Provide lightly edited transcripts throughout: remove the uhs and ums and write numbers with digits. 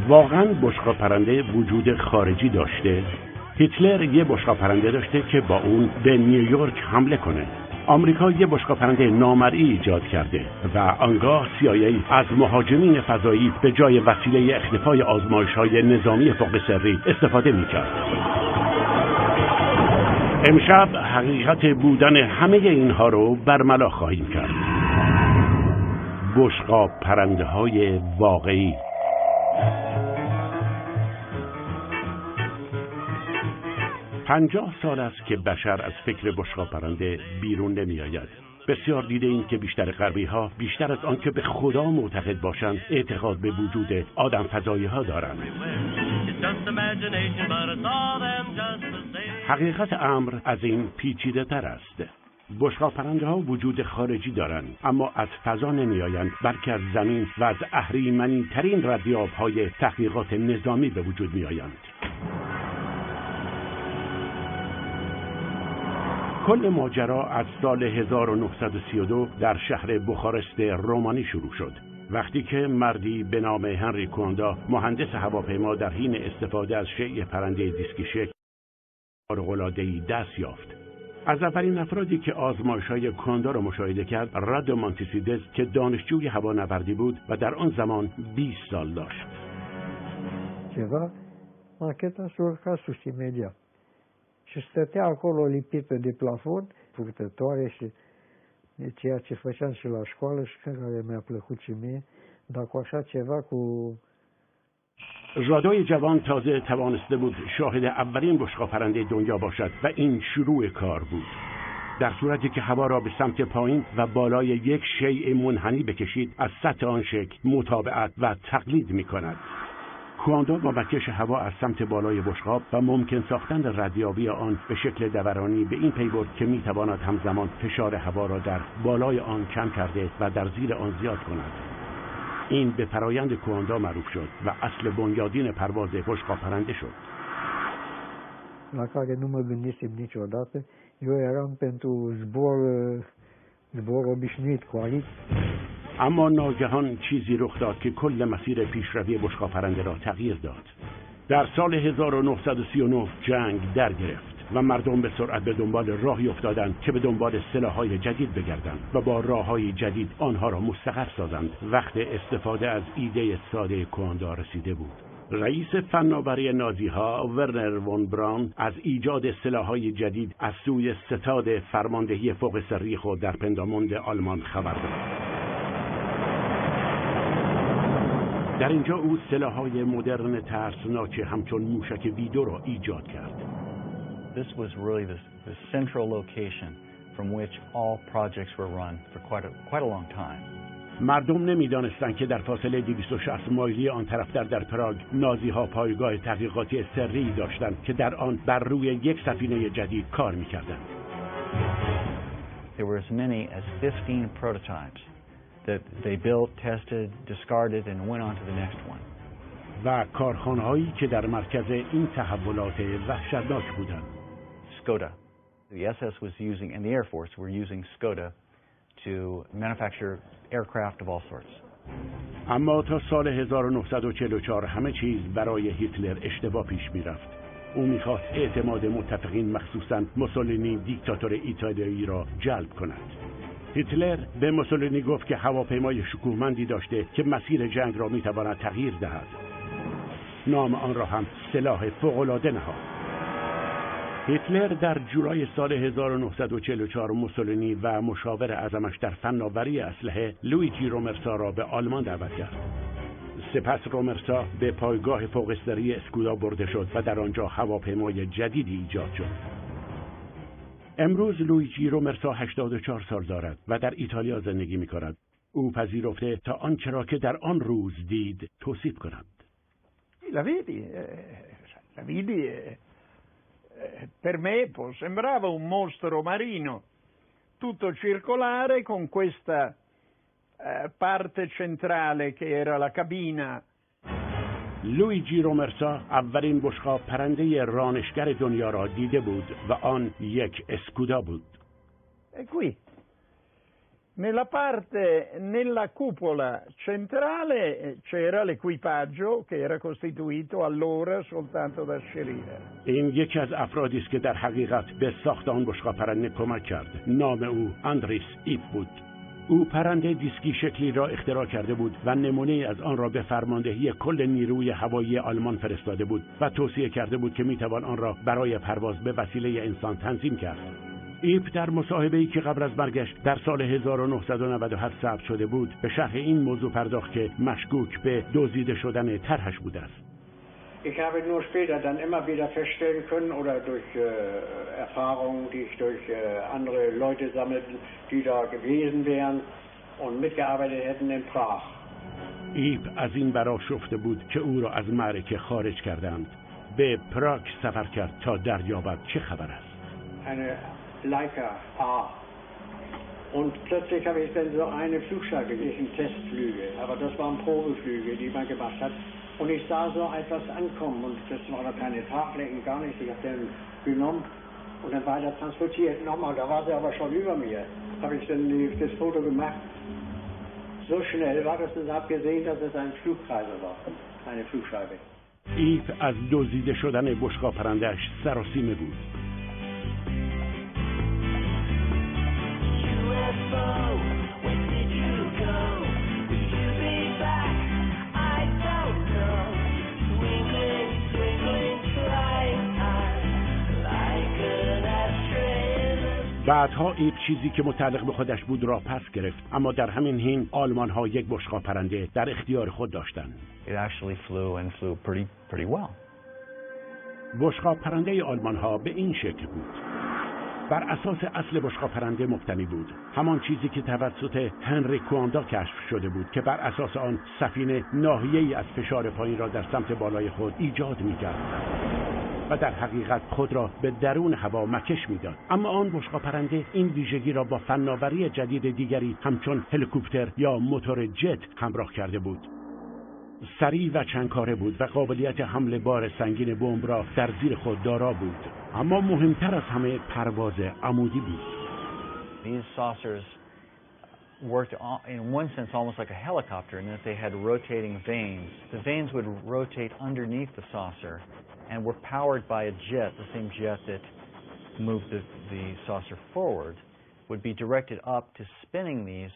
واقعا بشقاب پرنده وجود خارجی داشته؟ هیتلر یه بشقاب پرنده داشته که با اون به نیویورک حمله کنه. آمریکا یه بشقاب پرنده نامرئی ایجاد کرده و آنگاه CIA از مهاجمین فضایی به جای وسیله اختفای آزمایش‌های نظامی فوق سری استفاده می‌کرد. امشب حقیقت بودن همه اینها رو برملا خواهیم کرد. بشقاب پرنده‌های واقعی. پنجاه سال است که بشر از فکر بشقاب پرنده بیرون نمی آید. بسیار دیده این که بیشتر غربی ها بیشتر از آن که به خدا معتقد باشند اعتقاد به وجود آدم فضایی ها دارند. حقیقت امر از این پیچیده تر است. بشقاب پرنده ها وجود خارجی دارند اما از فضا نمی آیند بلکه از زمین و از اهریمنی ترین ردیاب های تحقیقات نظامی به وجود می آیند. کل ماجرا از سال 1932 در شهر بخارست رومانی شروع شد، وقتی که مردی به نام هنری کوندا مهندس هواپیما در حین استفاده از شیء پرنده دیسکی شکل خارق‌العاده‌ای دست یافت. از اولین افرادی که آزمایش‌های کوندا را مشاهده کرد، رادو مانتیسیدس که دانشجوی هوانوردی بود و در آن زمان 20 سال داشت. Ceva macheta s-a urcat sus imediat. Și stătea acolo lipită de plafon, purtătoare și de ceea ce făceam și la școală și care mi-a plăcut și mie, dar cu așa ceva cu... رادوی جوان تازه توانسته بود شاهد اولین بشقاب پرنده دنیا باشد و این شروع کار بود. در صورتی که هوا را به سمت پایین و بالای یک شیء منحنی بکشید، از سطح آن شکل متابعت و تقلید می کند. کواندا با مکش هوا از سمت بالای بشقاب و ممکن ساختن ردیابی آن به شکل دورانی به این پی برد که میتواند همزمان فشار هوا را در بالای آن کم کرده و در زیر آن زیاد kund. این به فرایند کواندا معروف شد و اصل بنیادین پرواز بشقاب پرنده شد. La care nu mă gândisem niciodată. Eu eram pentru zbor obișnuit cu alici. اما ناگهان چیزی رخ داد که کل مسیر پیشروی بشقاب پرنده را تغییر داد. در سال 1939 جنگ در گرفت و مردم به سرعت به دنبال راهی افتادند که به دنبال سلاح‌های جدید بگردند و با راه‌های جدید آنها را مستقر سازند. وقت استفاده از ایده ساده کواندا رسیده بود. رئیس فناوری نازی‌ها ورنر وون براون از ایجاد سلاح‌های جدید از سوی ستاد فرماندهی فوق سری خود در پنداموند آلمان خبر داد. در اینجا او سلاح‌های مدرن ترسناک همچون موشک ویدو را ایجاد کرد. This was really the central location from which all projects were run for quite a long time. مردم نمی‌دانستند که در فاصله 260 مایلی آن طرفتر در پراگ نازی‌ها پایگاه تحقیقاتی سری داشتند که در آن بر روی یک سفینه جدید کار می‌کردند. There were as many as 15 prototypes that they built, tested, discarded and went on to the next one. و کارخانه‌هایی که در مرکز این تحولات وحشتناک بودند. Skoda. The SS was using and the Air Force were using Skoda to manufacture aircraft of all sorts. اما تا سال 1944 همه چیز برای هیتلر اشتباه پیش می‌رفت. او می‌خواست اعتماد متفقین مخصوصاً موسولینی دیکتاتور ایتالیایی را جلب کند. هیتلر به موسولینی گفت که هواپیمای شکوهمندی داشته که مسیر جنگ را می‌تواند تغییر دهد. نام آن را هم سلاح فوق‌العاده نهاد. هیتلر در جولای سال 1944 موسولینی و مشاور اعظمش در فناوری اسلحه لویجی رومرسا را به آلمان دعوت کرد. سپس رومرسا به پایگاه فوق سری اسکودا برده شد و در آنجا هواپیمای جدیدی ایجاد شد. امروز لویجی رومرسا 84 سال دارد و در ایتالیا زندگی می‌کند. او پذیرفته تا آنچه را که در آن روز دید توصیف کند. La vidi, per me sembrava un mostro marino, tutto circolare con questa parte centrale che era la cabina. لویجی رومرسا اولین بشقاب پرنده رانشگر دنیا را دیده بود و آن یک اسکودا بود. E qui Nella cupola centrale c'era l'equipaggio che era costituito allora soltanto da شریر. این یکی از افرادی است که در حقیقت به ساخت آن بشقاب پرنده کمک کرد. نام او اندریس ایپ بود. او پرنده دیسکی شکلی را اختراع کرده بود و نمونه از آن را به فرماندهی کل نیروی هوایی آلمان فرستاده بود و توصیه کرده بود که میتوان آن را برای پرواز به وسیله انسان تنظیم کرد. ایپ در مصاحبه‌ای که قبل از مرگش در سال 1997 ثبت شده بود به شرح این موضوع پرداخت که مشکوک به دزدیده شدن طرحش بوده است. Ich habe nur später dann immer wieder feststellen können oder durch Erfahrungen, die ich durch andere Leute sammelte, die da gewesen wären und mitgearbeitet hätten in Prag. ایپ از این برآشفته بود که او را از معرکه خارج کردند. به پراگ سفر کرد تا دریابد چه خبر است. Eine Leica A. Und plötzlich habe ich dann so eine Flugscheibe gesehen, Testflüge, aber das waren Probeflüge, die man gemacht hat. Und ich sah so etwas ankommen und das waren noch keine Tragflächen, gar nichts. Ich habe den genommen und dann weiter transportiert. Nochmal, da war sie aber schon über mir. Habe ich dann das Foto gemacht. So schnell war das, und habe gesehen, dass es ein Flugkreisel war, eine Flugscheibe. ایپ از دزدیده شدن بشقاب پرنده‌اش سراسیمه بود. بعدها ایپ چیزی که متعلق به خودش بود را پس گرفت، اما در همین حین آلمان ها یک بشقاب پرنده در اختیار خود داشتند. It actually flew and flew pretty well. بشقاب پرنده آلمان ها به این شکل بود. بر اساس اصل بشقاب پرنده مبتنی بود، همان چیزی که توسط هنری کواندا کشف شده بود که بر اساس آن سفینه ناحیه‌ای از فشار پایین را در سمت بالای خود ایجاد می‌کرد و در حقیقت خود را به درون هوا مکش می‌داد. اما آن بشقاب پرنده این ویژگی را با فناوری جدید دیگری همچون هلیکوپتر یا موتور جت همراه کرده بود. سریع و چندکاره بود و قابلیت حمل بار سنگین بمب را در زیر خود دارا بود. اما مهمتر از همه پرواز عمودی بود. These saucers worked in one sense almost like a helicopter in that they had rotating vanes. The vanes would rotate underneath the saucer and were powered by a jet, the same jet that moved the saucer forward, would be directed up to spinning these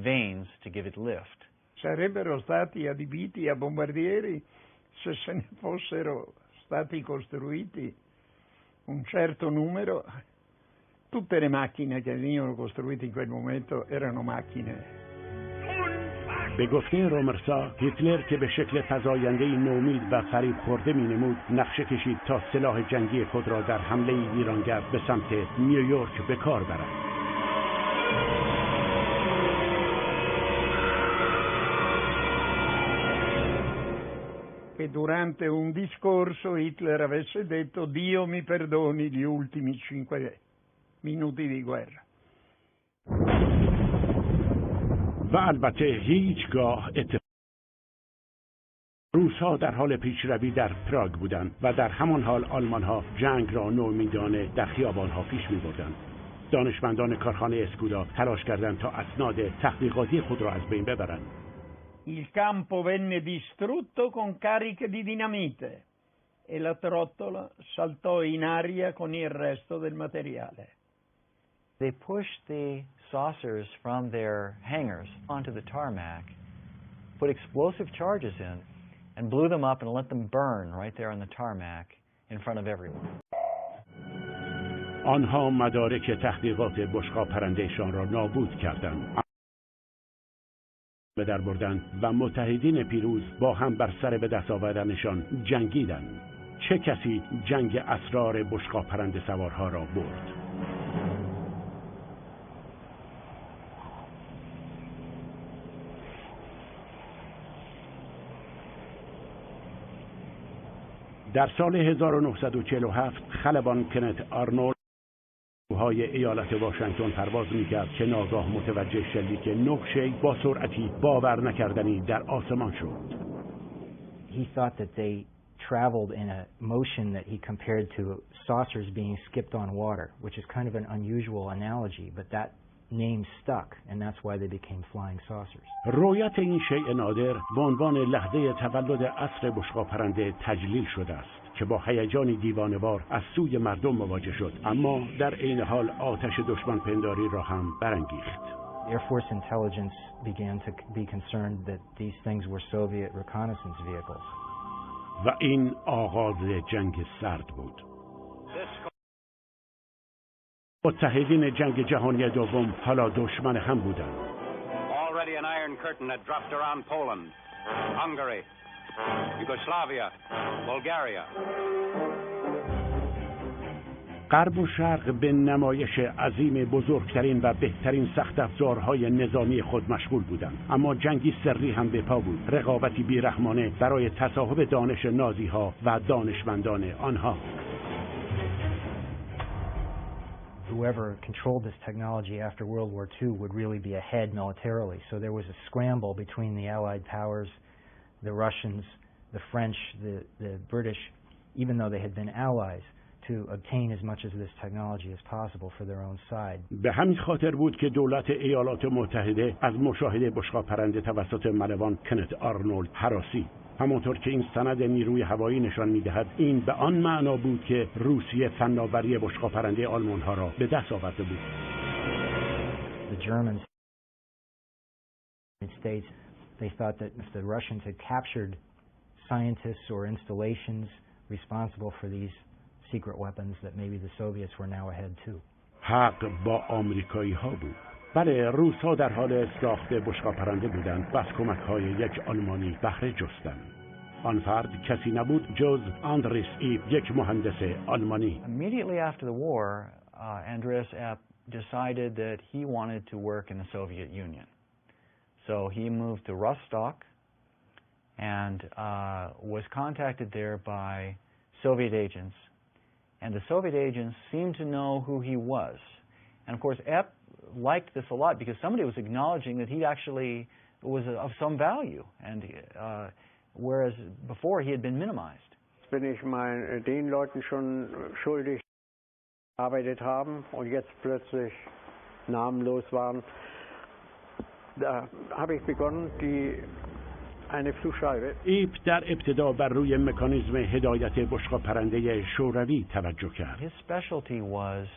vanes to give it lift. Sarebbero stati adibiti a bombardieri se se ne fossero stati costruiti un certo numero. Tutte le macchine che venivano costruite in quel momento erano macchine. به گفته رومرسا، هیتلر که به شکل فزاینده نومید و فریب خورده می‌نمود، نقشه کشید تا سلاح جنگی خود را در حمله ویرانگر به سمت نیویورک به کار برد. Che durante un discorso Hitler avesse detto Dio mi perdoni gli ultimi 5 minuti di guerra. و البته هیچگاه روس‌ها در حال پیشروی در پراگ بودند و در همان حال آلمان‌ها جنگ را نومیدانه در خیابان‌ها پیش می‌بردند. دانشمندان کارخانه اسکودا تلاش کردند تا اسناد تحقیقاتی خود را از بین ببرند. Il campo venne distrutto con cariche di dinamite e la trottola saltò in aria con il resto del materiale. They pushed the saucers from their hangars onto the tarmac, put explosive charges in, and blew them up and let them burn right there on the tarmac in front of everyone. آنها مدارک تحقیقات بشقاب پرندهشان را نابود کردند. به در بردند و متحدین پیروز با هم بر سر به دست آوردنشان جنگیدند. چه کسی جنگ اسرار بشقاب پرنده سوارها را برد؟ در سال 1947 خلبان کنت آرنولد های ایالت واشنگتن پرواز می‌کرد که ناگاه متوجه شلیک نقشه‌ای با سرعتی باور نکردنی در آسمان شد. He thought that they traveled in a motion that he compared to saucers being skipped on water, which is kind of an unusual analogy, but that name stuck, and that's why they became flying saucers. رویت این شیء نادر به عنوان لحظه تولد عصر بشقاب پرنده تجلیل شده است که با هیجانی دیوانه‌وار از سوی مردم مواجه شد، اما در عین حال آتش دشمن پنداری را هم برانگیخت. Air Force intelligence began to be concerned that these things were Soviet reconnaissance vehicles. و این آغاز جنگ سرد بود. متحدین جنگ جهانی دوم حالا دشمن هم بودند. Already an iron curtain had dropped around Poland, Hungary, Yugoslavia, Bulgaria. غرب و شرق به نمایش عظیم بزرگترین و بهترین سخت افزارهای نظامی خود مشغول بودند، اما جنگی سری هم به پا بود، رقابتی بیرحمانه برای تصاحب دانش نازیها و دانشمندان آنها. Whoever controlled this technology after World War II would really be ahead militarily. So there was a scramble between the Allied powers, the Russians, the French, the British, even though they had been allies, to obtain as much of this technology as possible for their own side. به همین خاطر بود که دولت ایالات متحده از مشاهده بشقاب پرنده توسط ملوان کنت آرنولد هراسی. همانطور که این سند نیروی هوایی نشان می‌دهد، این به آن معنا بود که روسیه فناوری بشقاب پرنده آلمان‌ها را به دست آورده بود. The Germans, the United States, they thought that if the Russians had captured scientists or installations responsible for these secret weapons, that maybe the Soviets were now ahead too. حق با آمریکایی‌ها بود. بله، روس‌ها در حال ساخت بشقاب پرنده بودند و از کمک‌های یک آلمانی بهره جستند. آن فرد کسی نبود جز آندریس ایپ، یک مهندس آلمانی. Immediately after the war, Andreas Epp decided that he wanted to work in the Soviet Union. So he moved to Rostock and was contacted there by Soviet agents. And the Soviet agents seemed to know who he was. And of course, Epp liked this a lot because somebody was acknowledging that he actually was of some value, and whereas before he had been minimized. Wenn ich mal den Leuten schon schuldig gearbeitet haben und jetzt plötzlich namenlos waren, da habe ich begonnen, eine Flugscheibe. ایپ در ابتدا بر روی مکانیزم هدایت بشقاب پرنده شوروی توجه کرد. His specialty was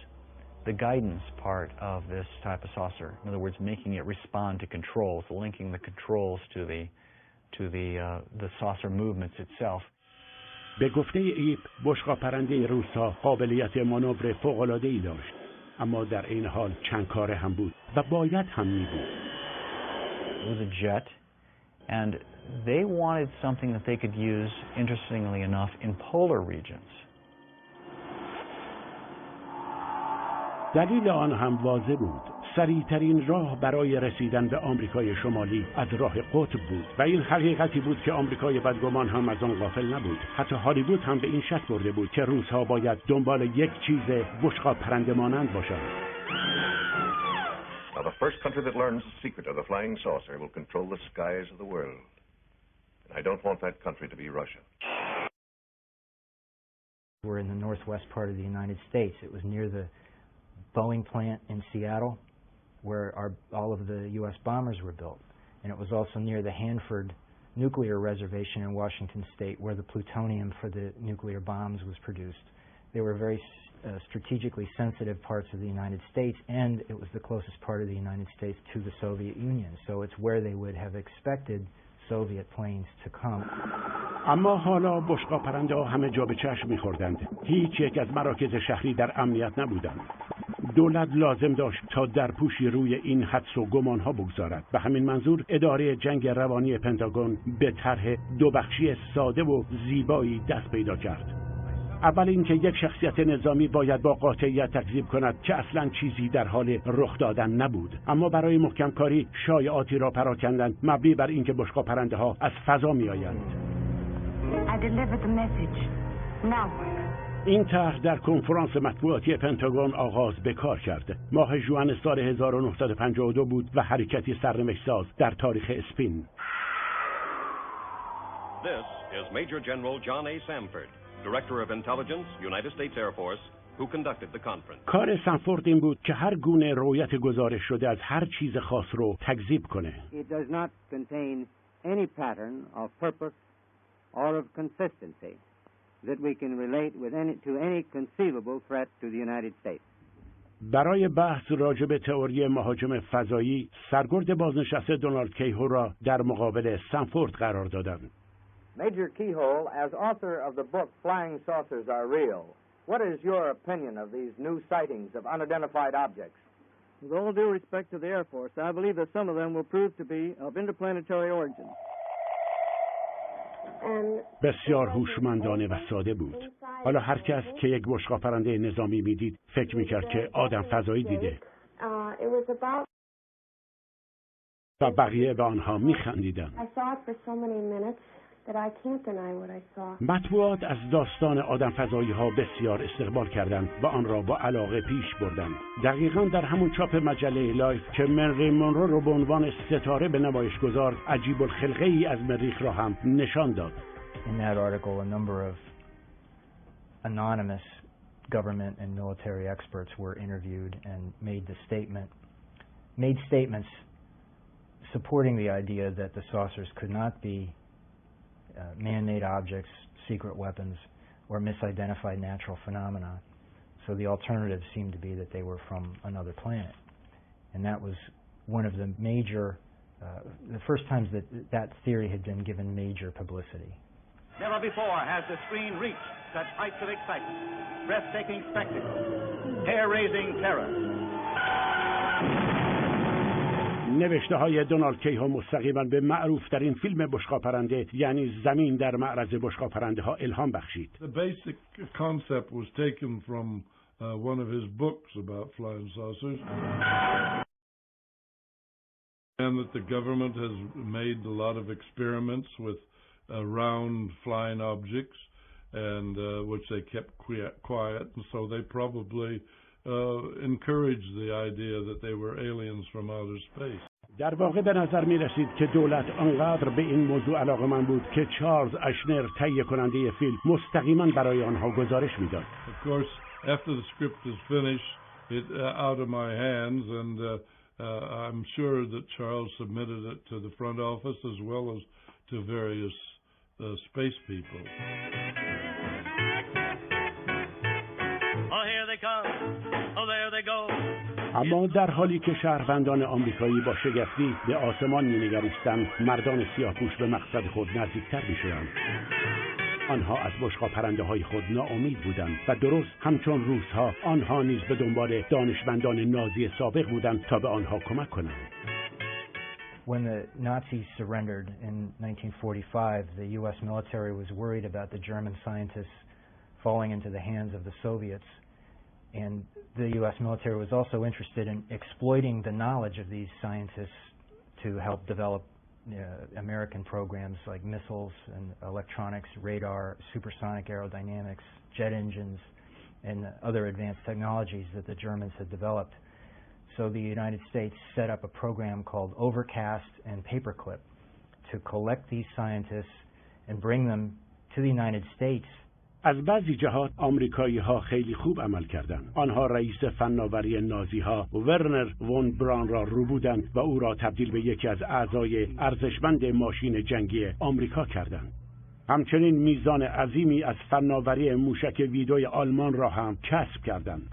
the guidance part of this type of saucer. In other words, making it respond to controls, linking the controls to the saucer movements itself. به گفته ایپ، بشقاب پرنده روس‌ها قابلیت مانور فوق‌العاده‌ای داشت، اما در این حال چند کاره هم بود و باید هم می‌بود. It was a jet, and they wanted something that they could use, interestingly enough, in polar regions. دلیل آن هم واضح بود. سریعترین راه برای رسیدن به آمریکای شمالی از راه قطب بود و این حقیقتی بود که آمریکای بدگمان هم از آن غافل نبود. حتی هالیوود هم به این شک برده بود که روس‌ها باید دنبال یک چیز بشقاب پرنده مانند باشند. Now the first country that learns the secret of the flying saucer will control the skies of the world. And I don't want that country to be Russia. We're in the northwest part of the United States. It was near the Boeing plant in Seattle, where all of the U.S. bombers were built. And it was also near the Hanford nuclear reservation in Washington State, where the plutonium for the nuclear bombs was produced. They were very strategically sensitive parts of the United States, and it was the closest part of the United States to the Soviet Union. So it's where they would have expected Soviet planes to come. اما حالا بشقاب پرنده ها همه جا به چشم می‌خوردند. هیچ یک از مراکز شهری در امنیت نبودند. دولت لازم داشت تا در پوشی روی این حدس و گمان ها بگذارد. به همین منظور اداره جنگ روانی پنتاگون به طرح دو بخشی ساده و زیبایی دست پیدا کرد. اول اینکه یک شخصیت نظامی باید با قاطعیت تکذیب کند که اصلاً چیزی در حال رخ دادن نبود، اما برای محکم کاری شایعاتی را پراکندند مبنی بر اینکه بشقاب پرنده ها از فضا میآیند. این طرح در کنفرانس مطبوعاتی پنتاگون آغاز به کار کرد. ماه ژوئن سال 1952 بود و حرکتی سرنوشت‌ساز در تاریخ اسپین. This is Major General John A. Samford, Director of Intelligence, United States Air Force, who conducted the conference. کار سنفورد این بود که هر گونه رویت گزارش شده از هر چیز خاص رو تکذیب کنه. It does not contain any pattern of purpose or of consistency that we can relate to any conceivable threat to the United States. برای بحث راجع به تئوری مهاجم فضایی، سرگرد بازنشسته دونالد کیهول را در مقابل سنفورد قرار دادند. Major Keyhole, as author of the book Flying Saucers Are Real, what is your opinion of these new sightings of unidentified objects? With all due respect to the Air Force, I believe that some of them will prove to be of interplanetary origin. بسیار هوشمندانه و ساده بود. حالا هر کس که یک بشقاب پرنده نظامی میدید فکر میکرد که آدم فضایی دیده و بقیه به آنها میخندیدند. مطبوعات از داستان آدم فضایی ها بسیار استقبال کردند و آن را با علاقه پیش بردند. دقیقاً در همون چاپ مجله لایف که منری مونرو رو به عنوان ستاره به نمایش گذارد، عجیب الخلقه ای از مریخ را هم نشان داد. In that article, a number of anonymous government and military experts were interviewed and made statements supporting the idea that the saucers could not be man-made objects, secret weapons, or misidentified natural phenomena. So the alternative seemed to be that they were from another planet. And that was one of the the first times that that theory had been given major publicity. Never before has the screen reached such heights of excitement, breathtaking spectacle, hair-raising terror. نوشته های دونالد کیهول مستقیما به معروف ترین فیلم بشقاب پرنده یعنی زمین در معرض بشقاب پرنده ها الهام بخشید. The basic concept was taken from one of his books about flying saucers. And that the government has made a lot of experiments with round flying objects and which they kept quiet, and so they probably encouraged the idea that they were aliens from outer space. در واقع به نظر می رسید که دولت آنقدر به این موضوع علاقه‌مند بود که چارلز اشنر تهیه کننده فیلم مستقیما برای آنها گزارش میداد. Of course, after the script is finished, it out of my hands, and I'm sure that Charles submitted it to the front office as well as to various space people. Oh, here they come. Oh, there they go. اما در حالی که شهروندان آمریکایی با شگفتی به آسمان می‌نگریستند، مردان سیاه‌پوش به مقصد خود نزدیکتر می‌شدند. آنها از بشقاب پرنده‌های خود ناامید بودند و درست همچون روس‌ها آنها نیز به دنبال دانشمندان نازی سابق بودند تا به آنها کمک کنند. When the Nazis surrendered in 1945, the U.S. military was worried about the German scientists falling into the hands of the Soviets, and the U.S. military was also interested in exploiting the knowledge of these scientists to help develop American programs like missiles and electronics, radar, supersonic aerodynamics, jet engines, and other advanced technologies that the Germans had developed. So the United States set up a program called Overcast and Paperclip to collect these scientists and bring them to the United States. از بعضی جهات آمریکایی‌ها خیلی خوب عمل کردند. آنها رئیس فناوری نازی‌ها ورنر وون بران را روبودند و او را تبدیل به یکی از اعضای ارزشمند ماشین جنگی آمریکا کردند. همچنین میزان عظیمی از فناوری موشک ویدوی آلمان را هم کسب کردند.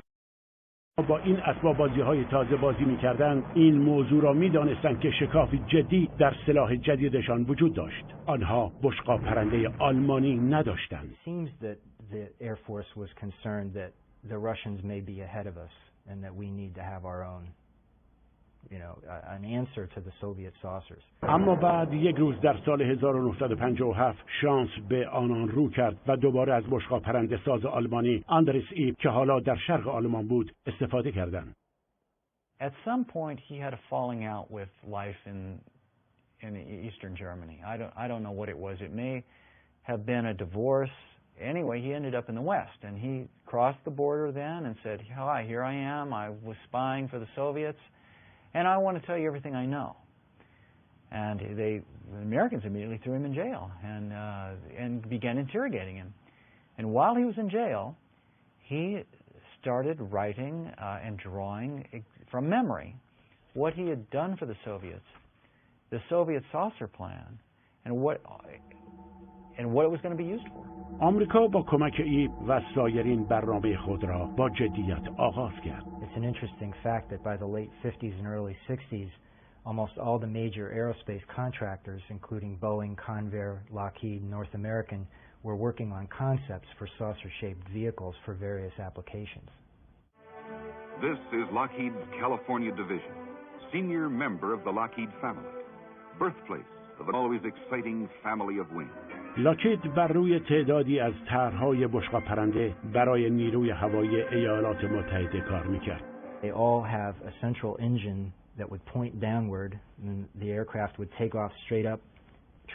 با این اسباب بازی‌های تازه بازی می‌کردند، این موضوع را می‌دانستند که شکافی جدی در سلاح جدیدشان وجود داشت. آنها بشقاب پرنده آلمانی نداشتند. It seems that the Air Force was concerned that the Russians may be ahead of us and that we need to have our own, an answer to the Soviet saucers. اما بعد یک روز در سال 1957 شانس به آنان رو کرد و دوباره از بشقاب پرنده ساز آلمانی آندریس ایب که حالا در شرق آلمان بود استفاده کردند. At some point he had a falling out with life in eastern Germany. I don't know what it was. It may have been a divorce. Anyway, he ended up in the West, and he crossed the border then and said, "Hi, here I am. I was spying for the Soviets, and I want to tell you everything I know." And the Americans immediately threw him in jail and began interrogating him. And while he was in jail, he started writing and drawing from memory what he had done for the Soviets, the Soviet saucer plan, and what it was going to be used for. آمریکا با کمک ایب و سایرین برنامه خود را با جدیت آغاز کرد. It's an interesting fact that by the late 50s and early 60s, almost all the major aerospace contractors, including Boeing, Convair, Lockheed, North American, were working on concepts for saucer-shaped vehicles for various applications. This is Lockheed's California division, senior member of the Lockheed family, birthplace of an always exciting family of wings. لاکهید بر روی تعدادی از طرح‌های بشقاب پرنده برای نیروی هوایی ایالات متحده کار می‌کرد. They all have a central engine that would point downward, and the aircraft would take off straight up,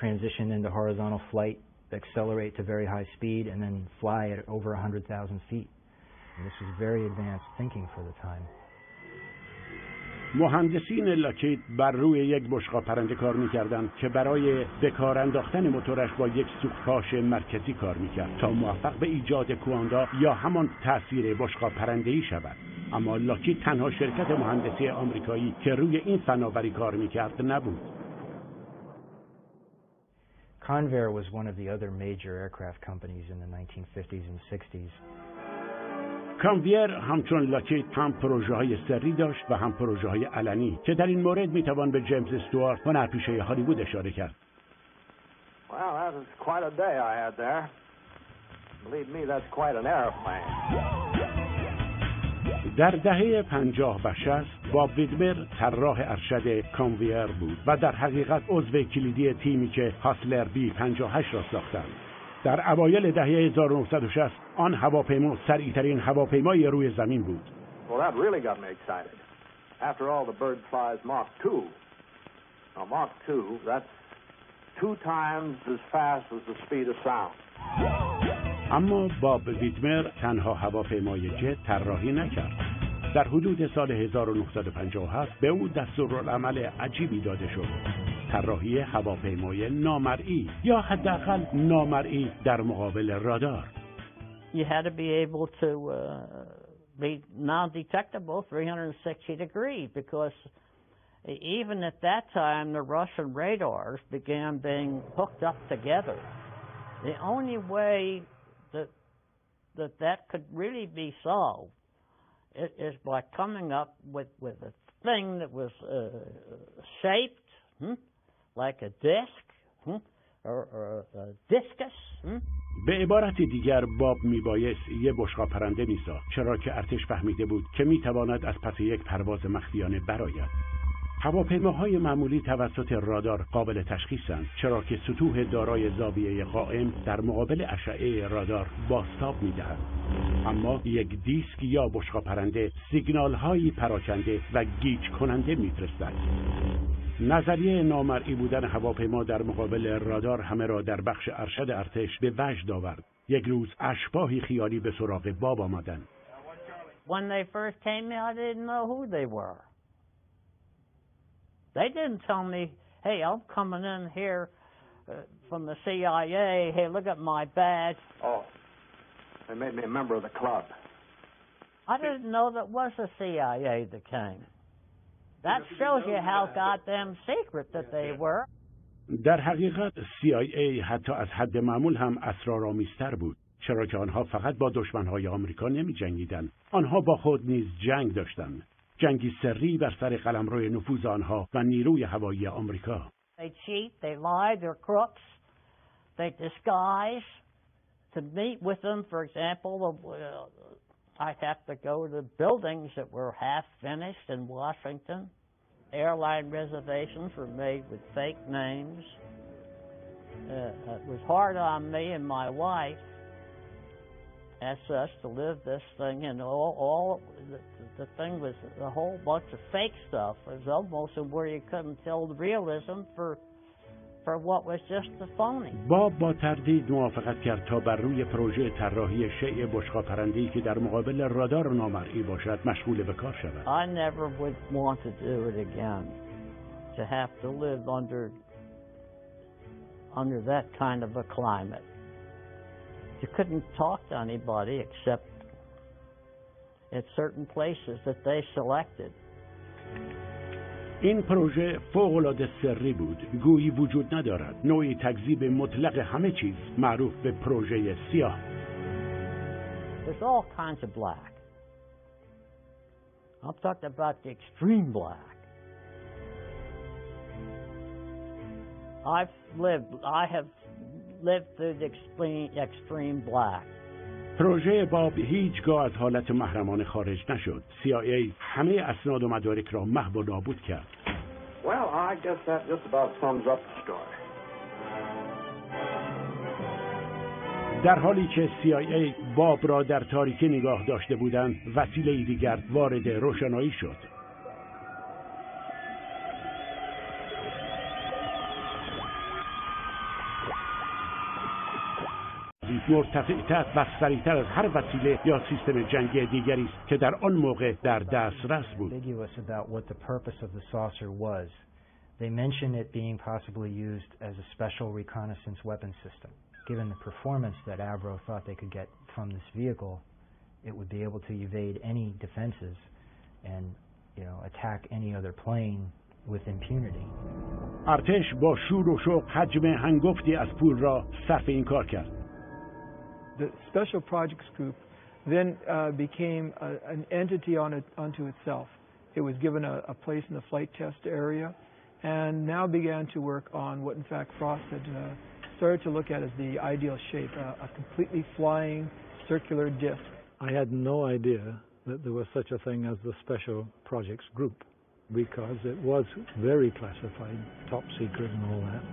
transition into horizontal flight, accelerate to very high speed, and then fly at over 100,000 feet. And this was very advanced thinking for the time. مهندسین لاکهید بر روی یک بشقاب پرنده کار می‌کردند که برای به کار انداختن موتورش با یک سوخت‌پاش مرکزی کار می‌کرد تا موفق به ایجاد کواندا یا همان تأثیر بشقاب پرنده‌ای شود. اما لاکهید تنها شرکت مهندسی آمریکایی که روی این فناوری کار می‌کرد نبود. Convair was one of the other major aircraft companies in the 1950s and 60s. کانویر همچون لاکهید هم پروژه‌های سری داشت و هم پروژه‌های علنی که در این مورد میتوان به جیمز استوارت هنرپیشه هالیوود اشاره کرد. Well, that was quite a day I had there. Believe me, that's quite an airplane. در دهه 50 و 60 باب ویدمر طراح ارشد کانویر بود و در حقیقت عضو کلیدی تیمی که هاسلر بی 58 را ساختند. در اوایل دهه 1960 آن هواپیما سریعترین هواپیمای روی زمین بود. Well, that really got me excited. After all, the bird flies Mach 2. Now, Mach 2, that's 2 times as fast as the speed of sound. اما باب ویدمر تنها هواپیمای جت طراحی نکرد. در حدود سال 1957 به او دستورالعمل عجیبی داده شد. طراحی هواپیمای نامرئی یا حداقل نامرئی در مقابل رادار. You had to be able to be non-detectable 360 degrees because even at that time the Russian radars began being hooked up together. The only way that could really be solved is by coming up with a thing that was shaped like a disc or a discus. به عبارت دیگر باب میبایست یه بشقاب پرنده میساخت، چرا که ارتش فهمیده بود که میتواند از پس یک پرواز مخفیانه براید. هواپیماهای معمولی توسط رادار قابل تشخیصند، چرا که سطوح دارای زاویه قائم در مقابل اشعه رادار بازتاب میدهند. اما یک دیسک یا بشقاب پرنده سیگنال‌هایی پراکنده و گیج کننده میفرستد. نظریه نامرئی بودن هواپیما در مقابل رادار همه را در بخش ارشد ارتش به وجد آورد. یک روز اشباحی خیالی به سراغ باب آمدند. When they first came in, I didn't know who they were. They didn't tell me, hey, I'm coming in here from the CIA. Hey, look at my badge. Oh, they made me a member of the club. I didn't know that was the CIA that came. That shows you how goddamn secret that they were. در حقیقت CIA حتی از حد معمول هم اسرارآمیزتر بود، چرا که آنها فقط با دشمنهای آمریکا نمی جنگیدند. آنها با خود نیز جنگ داشتند. جنگی سری بر سر قلمرو نفوذ آنها و نیروی هوایی آمریکا. They cheat, they lie, they're crooks. They disguise to meet with them. For example, I'd have to go to buildings that were half finished in Washington. Airline reservations were made with fake names. It was hard on me and my wife as such to live this thing, and all the thing was a whole bunch of fake stuff. It was almost where you couldn't tell the realism for what was just the phony. باب با تردید موافقت کرد تا بر روی پروژه طراحی شیء بشقاب پرنده‌ای که در مقابل رادار نامرئی باشد مشغول به کار شود. I never would want to do it again. To have to live under that kind of a climate. You couldn't talk to anybody except at certain places that they selected. این پروژه فوق‌العاده سری بود. گویی وجود ندارد. نوعی تکذیب مطلق همه چیز معروف به پروژه سیاه. There's all kinds of black. I'm talking about the extreme black. I have lived through the extreme black. پروژه باب هیچگاه از حالت محرمانه خارج نشد. CIA همه اسناد و مدارک را محو و نابود کرد. Well, I guess that just about sums up the story. در حالی که CIA باب را در تاریکی نگاه داشته بودند، وسیله دیگر وارد روشنایی شد. مرتفع‌تر و سریعتر از هر وسیله یا سیستم جنگی دیگری است که در آن موقع در دسترس بود. They mention it being possibly used as a special reconnaissance weapon system. Given the performance that Avro thought they could get from this vehicle, it would be able to evade any defenses and, attack any other plane with impunity. ارتش با شور و شوق حجم هنگفتی از پول را صرف این کار کرد. The Special Projects Group then became an entity unto itself. It was given a place in the flight test area and now began to work on what in fact Frost had started to look at as the ideal shape, a completely flying circular disc. I had no idea that there was such a thing as the Special Projects Group because it was very classified, top secret and all that.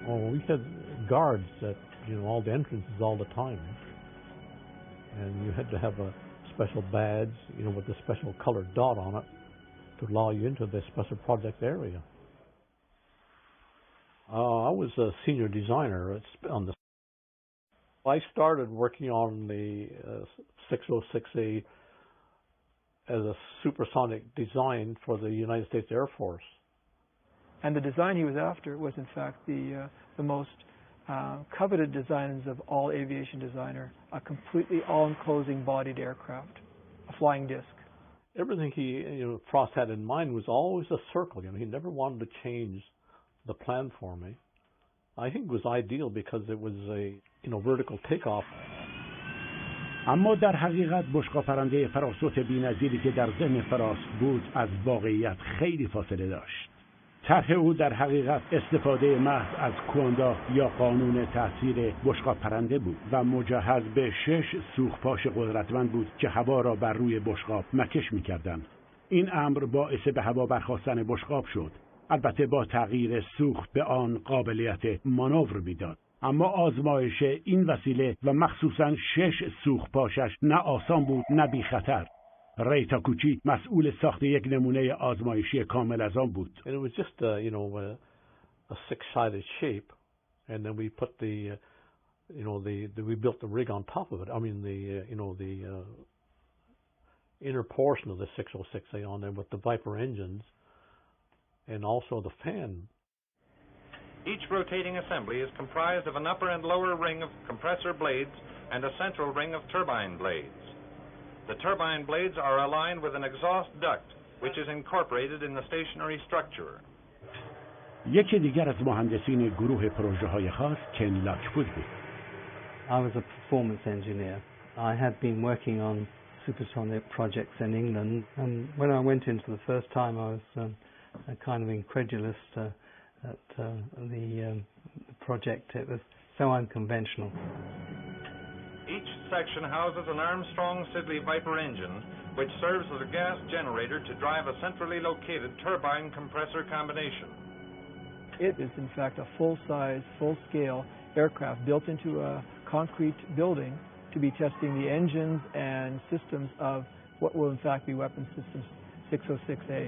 Oh, we had guards at all the entrances all the time, and you had to have a special badge, with a special colored dot on it to allow you into the special project area. I was a senior designer on the. I started working on the 606A as a supersonic design for the United States Air Force. And the design he was after was, in fact, the most coveted designs of all aviation designer, a completely all-enclosing bodied aircraft, a flying disc. Everything Frost had in mind was always a circle. He never wanted to change the plan for me. I think it was ideal because it was a vertical takeoff. اما در حقیقت بشقاب پرنده فراسوت بی‌نظیری که در ذهن فراست بود از واقعیت خیلی فاصله داشت. طرح او در حقیقت استفاده محض از کواندا یا قانون تاثیر بشقاب پرنده بود و مجهز به 6 سوخپاش قدرتمند بود که هوا را بر روی بشقاب مکش می‌کردند. این امر باعث به هوا برخاستن بشقاب شد. البته با تغییر سوخت به آن قابلیت مانور میداد. اما آزمایش این وسیله و مخصوصاً 6 سوخپاشش نه آسان بود نه بی خطر. ری تاکوچی مسئول ساخت یک نمونه آزمایشی کامل از آن بود. And it was just a six-sided shape, and then we put we built the rig on top of it. I mean the inner portion of the 606A on there with the Viper engines, and also the fan. Each rotating assembly is comprised of an upper and lower ring of compressor blades and a central ring of turbine blades. The turbine blades are aligned with an exhaust duct, which is incorporated in the stationary structure. یکی دیگر از مهندسین گروه پروژه‌های خاص کن لاکفود بود. I was a performance engineer. I had been working on supersonic projects in England, and when I went into the first time, I was kind of incredulous at the project. It was so unconventional. Each section houses an Armstrong Siddeley Viper engine, which serves as a gas generator to drive a centrally located turbine compressor combination. It is in fact a full-size, full-scale aircraft built into a concrete building to be testing the engines and systems of what will in fact be Weapon Systems 606A.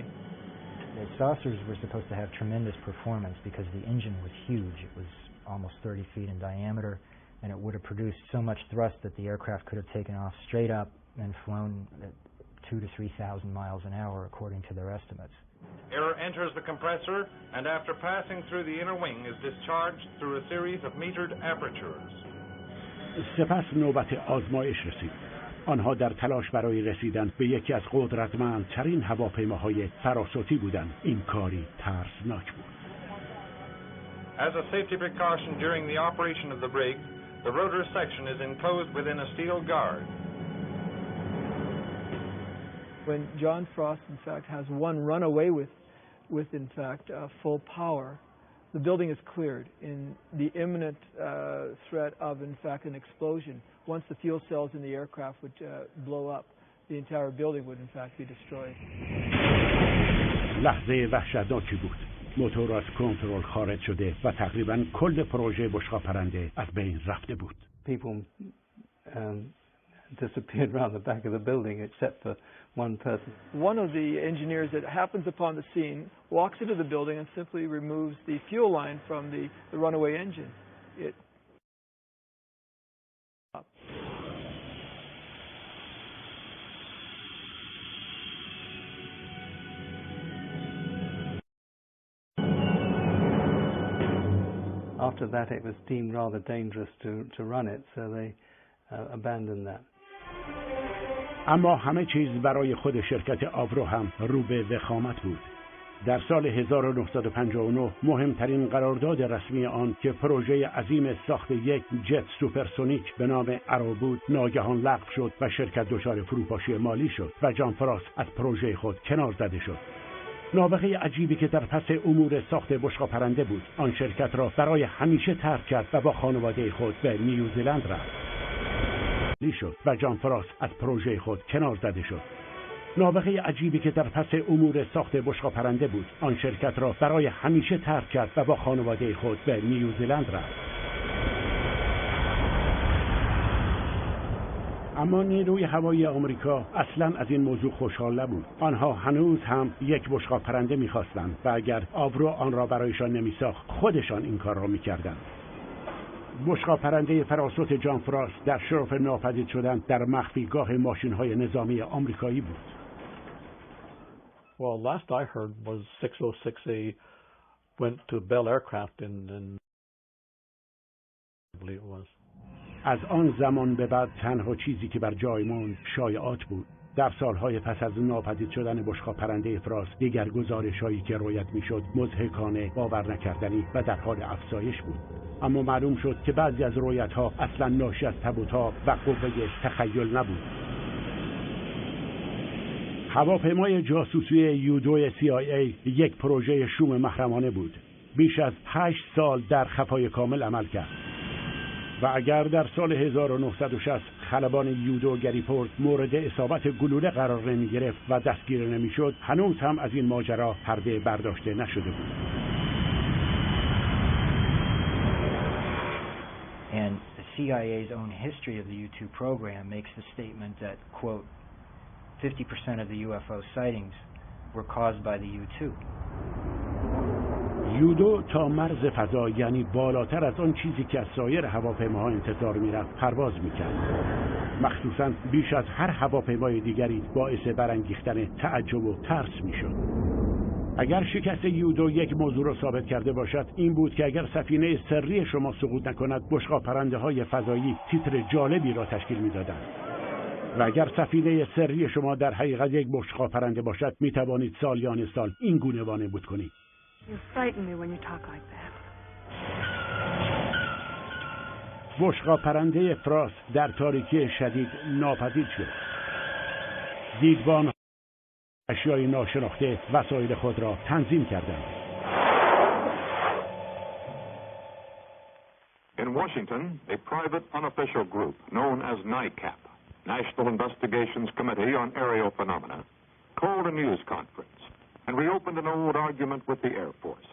The saucers were supposed to have tremendous performance because the engine was huge. It was almost 30 feet in diameter, and it would have produced so much thrust that the aircraft could have taken off straight up and flown at 2,000 to 3,000 miles an hour according to their estimates. Air enters the compressor and after passing through the inner wing is discharged through a series of metered apertures. سپس نوبت آزمایش رسید. آنها در تلاش برای رسیدن به یکی از قدرتمندترین هواپیماهای فراسوتی بودند. این کاری ترسناک بود. As a safety precaution during the operation of the brig, the rotor section is enclosed within a steel guard. When John Frost, in fact, has one run away with in fact, full power, the building is cleared in the imminent threat of, in fact, an explosion. Once the fuel cells in the aircraft would blow up, the entire building would, in fact, be destroyed. لحظه وحشتناکی بود. موتور از کنترل خارج شده و تقریباً کل پروژه بشقاب پرنده از بین رفته بود. People disappeared around the back of the building except for one person. One of the engineers that happens upon the scene walks into the building and simply removes the fuel line from the runaway engine. After that, it was deemed rather dangerous to run it, so they abandoned that. اما همه چیز برای خود شرکت آورو هم رو به وخامت بود. در سال 1959 مهمترین قرارداد رسمی آن که پروژه عظیم ساخت یک جت سوپرسونیک به نام ارو بود ناگهان لغو شد و شرکت دچار فروپاشی مالی شد و جان فراست از پروژه خود کنار زده شد. نابغه عجیبی که در پس امور ساخت بشقاب پرنده بود آن شرکت را برای همیشه ترک کرد و با خانواده خود به نیوزیلند رفت. شد و جان فراست از پروژه خود کنار زده شد. نابغه عجیبی که در پس امور ساخت بشقاب پرنده بود آن شرکت را برای همیشه ترک کرد و با خانواده خود به نیوزیلند رفت. اما نیروی هوایی آمریکا اصلاً از این موضوع خوشحال نبود. آنها هنوز هم یک بشقاب پرنده می‌خواستند و اگر آورو آن را برایشان نمی‌ساخت خودشان این کار را می‌کردند. بشقاب پرنده فراسوت جان فراست در شرف ناپدید شدن در مخفیگاه ماشین‌های نظامی آمریکایی بود. Well, last I heard was 606A went to Bell Aircraft and I believe it was. از آن زمان به بعد تنها چیزی که بر جای ماند شایعات بود. در سالهای پس از ناپدید شدن بشقاب پرنده فراست دیگر گزارش‌هایی که رویت می‌شد مضحکانه، باور نکردنی و در حال افزایش بود. اما معلوم شد که بعضی از رویت‌ها اصلاً ناشی از تب و تاب و قوه تخیل نبود. هواپیمای جاسوسی یودو CIA یک پروژه شوم محرمانه بود. بیش از 8 سال در خفای کامل عمل کرد. و اگر در سال 1960 خلبان یودو گریپورت مورد اصابت گلوله قرار نمی گرفت و دستگیر نمی شد هنوز هم از این ماجرا پرده برداشته نشده بود. And the CIA's own history of the U-2 program makes the statement that, quote, 50% of the UFO sightings were caused by the U-2. یودو تا مرز فضا یعنی بالاتر از آن چیزی که از سایر هواپیماها انتظار می‌رفت پرواز می‌کرد. مخصوصاً بیش از هر هواپیمای دیگری باعث برانگیختن تعجب و ترس می‌شد. اگر شکست یودو یک موضوع را ثابت کرده باشد این بود که اگر سفینه سری شما سقوط نکند بشقاب پرنده‌های فضایی تیتر جالبی را تشکیل می‌دادند. و اگر سفینه سری شما در حقیقت یک بشقاب پرنده باشد می‌توانید سالیان سال این گونه وانمود کنید. You frighten me when you talk like that. بشقاب پرنده فراست در تاریکی شدید ناپدید شد. دیدبان اشیای ناشناخته وسایل خود را تنظیم کردند. In Washington, a private unofficial group known as NICAP, National Investigations Committee on Aerial Phenomena, called a news conference and reopened an old argument with the Air Force.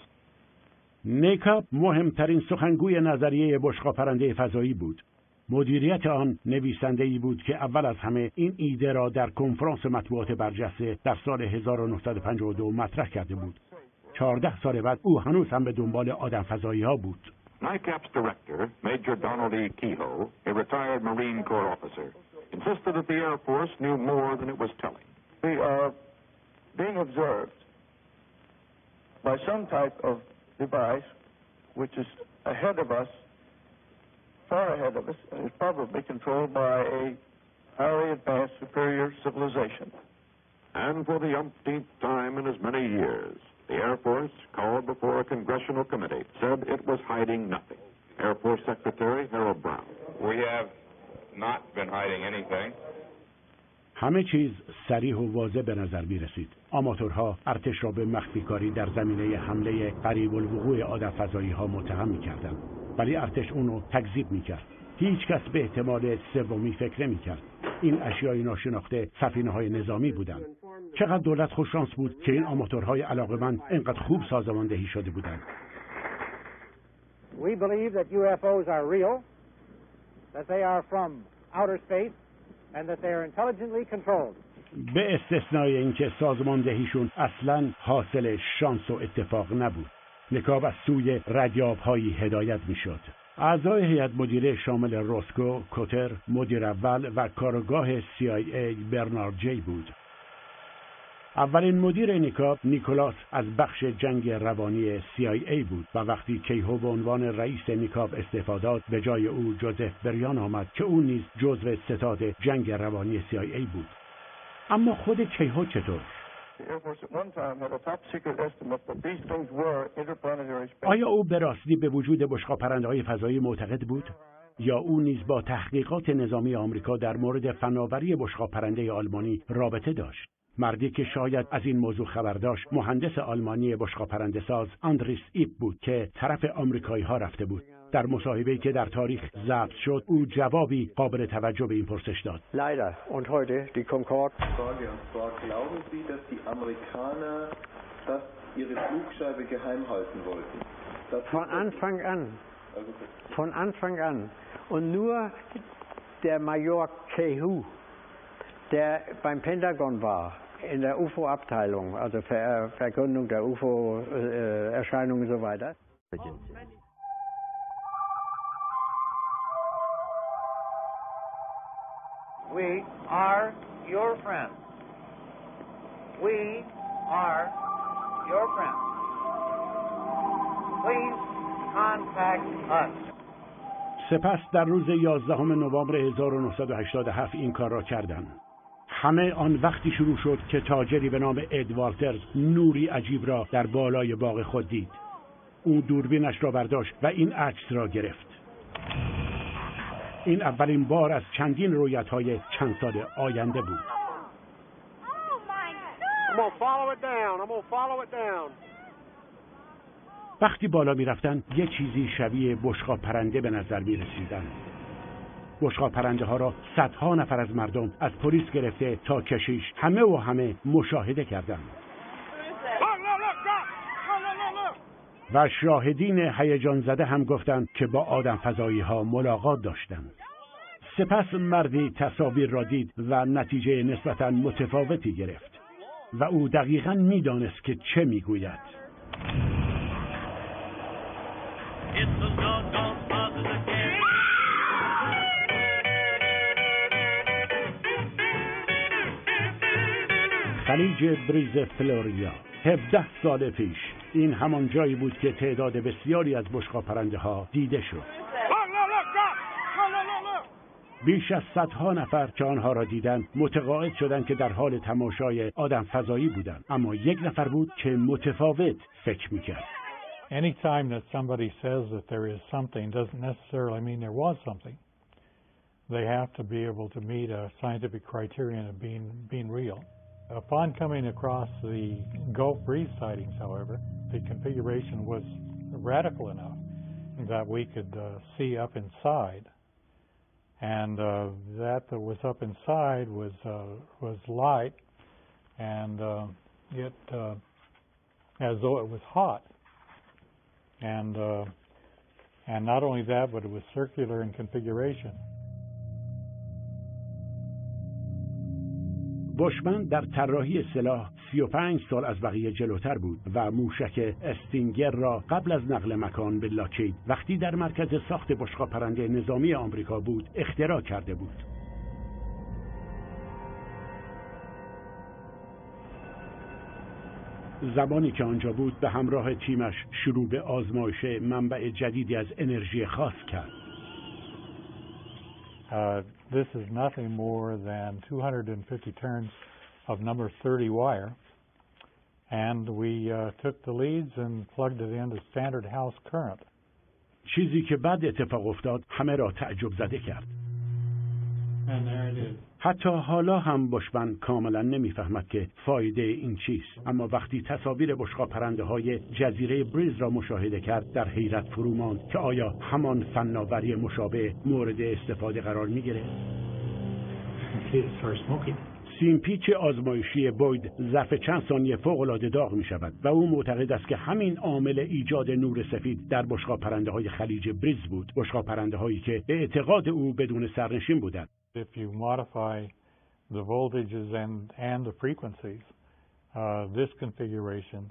نیکاپ مهمترین سخنگوی نظریه بشقاب پرنده فضایی بود. مدیریت آن نویسنده‌ای بود که اول از همه این ایده را در کنفرانس مطبوعات برجسته در سال 1952 مطرح کرده بود. 14 سال بعد او هنوز هم به دنبال آدم فضایی‌ها بود. NICAP's director, Major Donald E. Kehoe, a retired Marine Corps officer, insisted that the Air Force knew more than it was telling. We are being observed by some type of device which is ahead of us, far ahead of us, and is probably controlled by a highly advanced superior civilization. And for the umpteenth time in as many years, the Air Force, called before a congressional committee, said it was hiding nothing. Air Force Secretary Harold Brown. We have not been hiding anything. همه چیز صریح و واضح به نظر می رسید. آماتورها ارتش را به مخفیکاری در زمینه حمله قریب الوقوع آدم فضایی ها متهم می کردند. ولی ارتش اونو تکذیب می کرد. هیچ کس به احتمال سومی فکر نمی کرد. این اشیای ناشناخته سفینه های نظامی بودند. چقدر دولت خوششانس بود که این آماتورهای علاقه‌مند اینقدر خوب سازماندهی شده بودند. We believe that UFOs are real, that they are from outer space, and that they are intelligently controlled. به استثنای اینکه سازماندهیشون اصلاً حاصل شانس و اتفاق نبود. نکاب از سوی ردیاب‌هایی هدایت می‌شد. اعضای هیئت مدیره شامل روسکو، کوتر، مدیر اول و کارگاه CIA برنارد جی بود. اولین مدیر نیکاب نیکولاس از بخش جنگ روانی CIA بود و وقتی کیهو به عنوان رئیس نیکاب استعفا داد به جای او جوزف بریان آمد که او نیز جزو ستاد جنگ روانی CIA بود. اما خود کیهو چطور؟ آیا او به راستی به وجود بشقاب پرنده‌های فضایی معتقد بود؟ یا او نیز با تحقیقات نظامی آمریکا در مورد فناوری بشقاب پرنده آلمانی رابطه داشت؟ مردی که شاید از این موضوع خبر داشت مهندس آلمانی بشقاب پرنده ساز آندریس ایپ بود که طرف آمریکایی ها رفته بود. در مصاحبه‌ای که در تاریخ ضبط شد او جوابی قابل توجه به این پرسش داد. Leider und heute die Concorde. Glauben Sie, dass die Amerikaner das ihre Flugscheibe geheim halten wollten? Von Anfang an. Und nur der Major Kehu, der beim Pentagon war, in der UFO-Abteilung, also Vergründung der UFO-Erscheinungen und so weiter. We are your friends. We are your friends. Please contact us. سپس در روز 11 نوامبر 1987 این کار را کردند. همه آن وقتی شروع شد که تاجری به نام اد والترز نوری عجیب را در بالای باغ خود دید. او دوربینش را برداشت و این عکس را گرفت. این اولین بار از چندین رویت‌های چند سال آینده بود. وقتی بالا می رفتن یه چیزی شبیه بشقاب پرنده به نظر می رسیدن. بشقاب پرنده ها را صدها نفر از مردم از پلیس گرفته تا کشیش همه مشاهده کردند. و شاهدین هیجان زده هم گفتند که با آدم فضایی ها ملاقات داشتند. سپس مردی تصاویر را دید و نتیجه نسبتاً متفاوتی گرفت و او دقیقاً می‌دانست که چه می‌گوید. خلیج بریز فلوریا 17 سال پیش این همان جایی بود که تعداد بسیاری از بشقاب پرنده ها دیده شد. بیش از صدها نفر که آنها را دیدند متقاعد شدند که در حال تماشای آدم فضایی بودند، اما یک نفر بود که متفاوت فکر میکرد. Any time that somebody says that there is something doesn't necessarily mean there was something. They have to be able to meet a scientific criterion of being real. Upon coming across the Gulf breeze sightings, however, the configuration was radical enough that we could see up inside, and that was up inside was light, and it as though it was hot, and not only that, but it was circular in configuration. بوشمن در طراحی سلاح 35 سال از بقیه جلوتر بود و موشک استینگر را قبل از نقل مکان به لاکید وقتی در مرکز ساخت بشقاب پرنده نظامی آمریکا بود اختراع کرده بود. زمانی که آنجا بود به همراه تیمش شروع به آزمایش منبع جدیدی از انرژی خاص کرد. This is nothing more than 250 turns of number 30 wire, and we took the leads and plugged it into standard house current. چیزی که بعد اتفاق افتاد همه را تعجب زده کرد. And there it is. حتی حالا هم بشمن کاملا نمیفهمد که فایده این چیست، اما وقتی تصاویر بشقاب پرنده های جزیره بریز را مشاهده کرد در حیرت فرو ماند که آیا همان فناوری مشابه مورد استفاده قرار می‌گیرد. سیم پیچ آزمایشی بوید ظرف چند ثانیه فوق‌العاده داغ می‌شود و او معتقد است که همین عامل ایجاد نور سفید در بشقاب پرنده های خلیج بریز بود، بشقاب پرنده هایی که به اعتقاد او بدون سرنشین بودند. If you modify the voltages and the frequencies, this configuration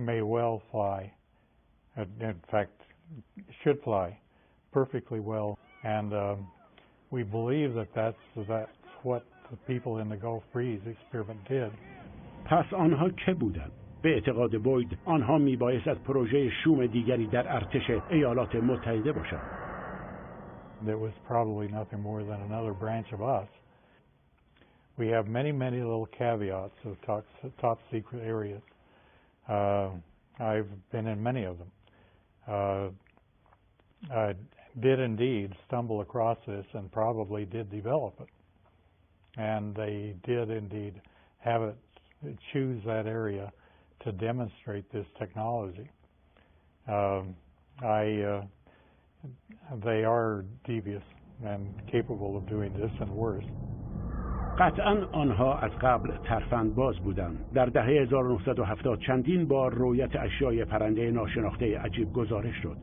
may well fly. In fact, should fly perfectly well. And we believe that that's what the people in the Gulf Breeze experiment did. پس آنها که بودند؟ به اعتقاد بوید آنها میبایست پروژه شوم دیگری در ارتش ایالات متحده باشند. That was probably nothing more than another branch of us. We have many little caveats of top secret areas. I've been in many of them. I did indeed stumble across this and probably did develop it. And they did indeed have it choose that area to demonstrate this technology. They are devious and capable of doing this and worse. قطعاً آنها از قبل ترفند باز بودند. در دهه 1970 چندین بار رویت اشیای پرنده ناشناخته عجیب گزارش شد.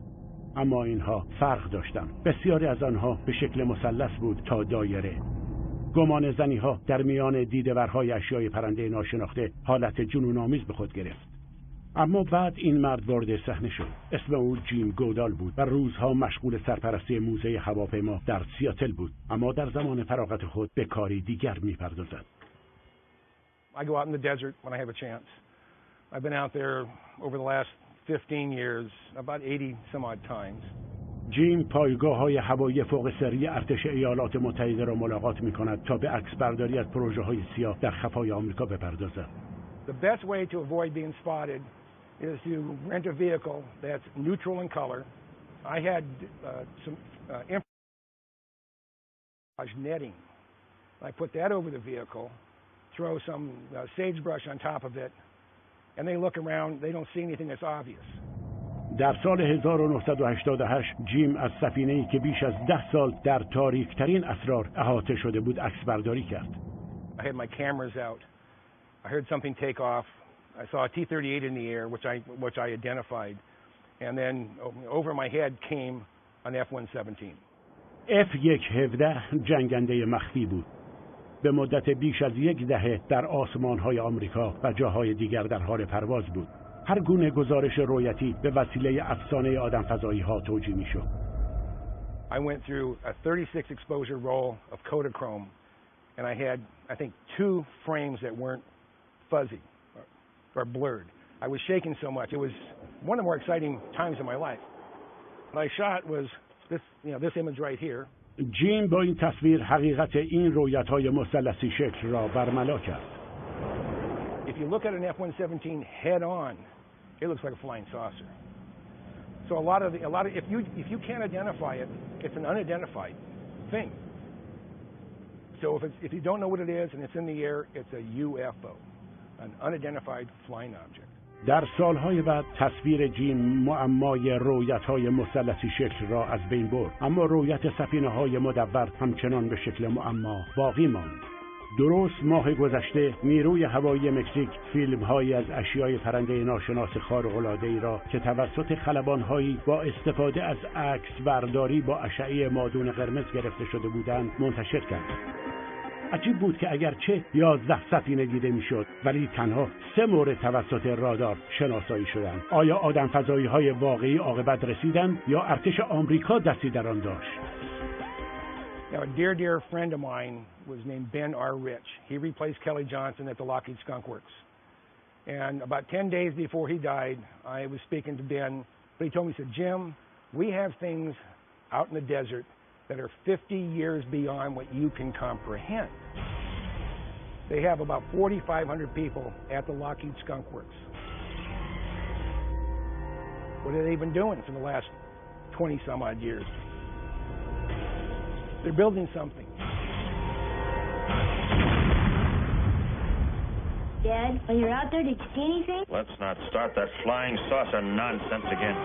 اما اینها فرق داشتند. بسیاری از آنها به شکل مثلث بود تا دایره. گمان زنی‌ها در میان دیده‌ورهای اشیای پرنده ناشناخته حالت جنون‌آمیز به خود گرفت. اما بعد این مرد وارد صحنه شد. اسم او جیم گودال بود و روزها مشغول سرپرستی موزه هواپیما در سیاتل بود، اما در زمان فراغت خود به کاری دیگر می‌پردازد. I go out in the desert when I have a chance. I've been out there over the last 15 years about 80 some odd times. جیم پایگاه‌های هوایی فوق سری ارتش ایالات متحده را ملاقات می‌کند تا به عکسبرداری از پروژه‌های سیاه در خفای آمریکا بپردازد. The best way to avoid being spotted is to rent a vehicle that's neutral in color. I had some netting. I put that over the vehicle, throw some sagebrush on top of it, and they look around, they don't see anything that's obvious. در سال 1988 جیم از سفینه‌ای که بیش از 10 سال در تاریک‌ترین اسرار احاطه شده بود عکسبرداری کرد. I had my cameras out. I heard something take off. I saw a T-38 in the air, which I identified, and then over my head came an F-117. F-117 جنگنده مخفی بود. به مدت بیش از یک دهه در آسمان‌های آمریکا و جاهای دیگر در حال پرواز بود. هر گونه گزارش رویتی به وسیله افسانه آدم‌فضایی‌ها توجیه می‌شد. I went through a 36 exposure roll of Kodachrome, and I had, I think, 2 frames that weren't fuzzy or blurred. I was shaking so much. It was one of the more exciting times in my life. What I shot was this image right here. جیم با این تصویر حقیقت این رویت‌های مثلثی شکل را برملا کرد. If you look at an F-117 head on, it looks like a flying saucer. So a lot of if you can't identify it, it's an unidentified thing. So if you don't know what it is and it's in the air, it's a UFO, an unidentified flying object. در سالهای بعد تصویر جیم معمای رویت‌های مثلثی شکل را از بین برد، اما رویت سفینه‌های مدور همچنان به شکل معما باقی ماند. درست ماه گذشته نیروی هوایی مکزیک فیلم‌هایی از اشیای پرنده ناشناس خارق‌العاده‌ای را که توسط خلبان‌هایی با استفاده از عکس برداری با اشعه مادون قرمز گرفته شده بودند منتشر کرد. عجیب بود که اگرچه 11 سفینه دیده میشد ولی تنها 3 مورد توسط رادار شناسایی شدند. آیا آدم‌فضایی‌های واقعی عاقبت رسیدند یا ارتش آمریکا دستی در آن داشت؟ Now, a dear friend of mine was named Ben R. Rich. He replaced Kelly Johnson at the Lockheed Skunk Works. And about 10 days before he died, I was speaking to Ben, but he told me, he said, Jim, we have things out in the desert that are 50 years beyond what you can comprehend. They have about 4,500 people at the Lockheed Skunk Works. What have they been doing for the last 20-some odd years? They're building something. Dad, when you're out there, did you see anything? Let's not start that flying saucer nonsense again.